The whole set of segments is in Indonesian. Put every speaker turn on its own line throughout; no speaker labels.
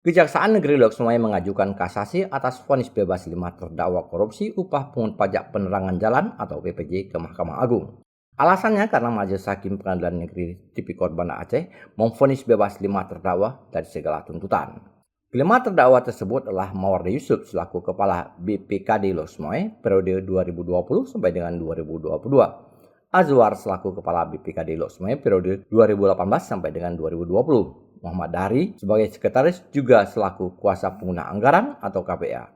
Kejaksaan Negeri Loksmawe mengajukan kasasi atas vonis bebas 5 terdakwa korupsi upah pungut pajak penerangan jalan atau PPJ ke Mahkamah Agung. Alasannya karena Majelis Hakim Pengadilan Negeri Tipikor Banda Aceh memvonis bebas 5 terdakwa dari segala tuntutan. Kelima terdakwa tersebut adalah Mawardi Yusuf selaku Kepala BPKD Loksmawe periode 2020 sampai dengan 2022. Azwar selaku Kepala BPKD Loksmawe periode 2018 sampai dengan 2020. Muhammad Dahri sebagai sekretaris juga selaku kuasa pengguna anggaran atau KPA.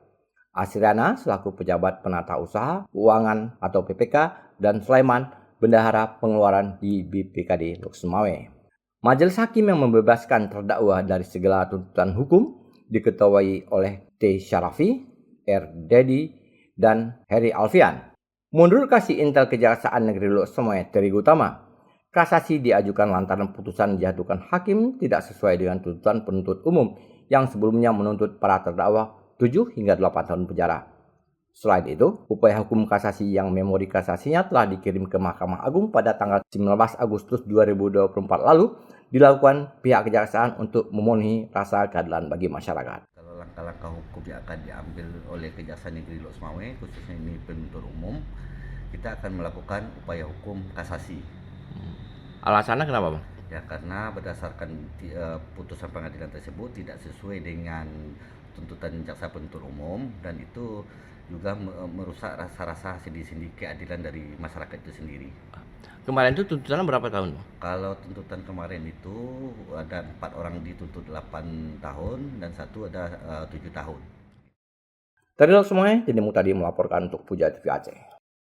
Asriana selaku pejabat penata usaha, keuangan atau PPK, dan Sulaiman bendahara pengeluaran di BPKD Loksmawe. Majelis Hakim yang membebaskan terdakwa dari segala tuntutan hukum diketuai oleh T. Syarafi, R. Dedi, dan Heri Alfian. Menurut Kasih Intel Kejaksaan Negeri Loksmawe Terigu Utama, kasasi diajukan lantaran putusan dijatuhkan hakim tidak sesuai dengan tuntutan penuntut umum yang sebelumnya menuntut para terdakwa 7 hingga 8 tahun penjara. Selain itu, upaya hukum kasasi yang memori kasasinya telah dikirim ke Mahkamah Agung pada tanggal 19 Agustus 2024 lalu dilakukan pihak kejaksaan untuk memenuhi rasa keadilan bagi masyarakat.
Kalau langkah-langkah hukum yang akan diambil oleh Kejaksaan Negeri Loksmawe, khususnya ini penuntut umum, kita akan melakukan upaya hukum kasasi.
Alasannya kenapa, Bang?
Ya, karena berdasarkan putusan pengadilan tersebut tidak sesuai dengan tuntutan jaksa penuntut umum, dan itu juga merusak rasa-rasa sendi-sendi keadilan dari masyarakat itu sendiri.
Kemarin itu tuntutannya berapa tahun?
Kalau tuntutan kemarin itu ada 4 orang dituntut 8 tahun dan satu ada 7 tahun.
Dari Loksmawe, Dini Muhtadi melaporkan untuk Puja TV Aceh.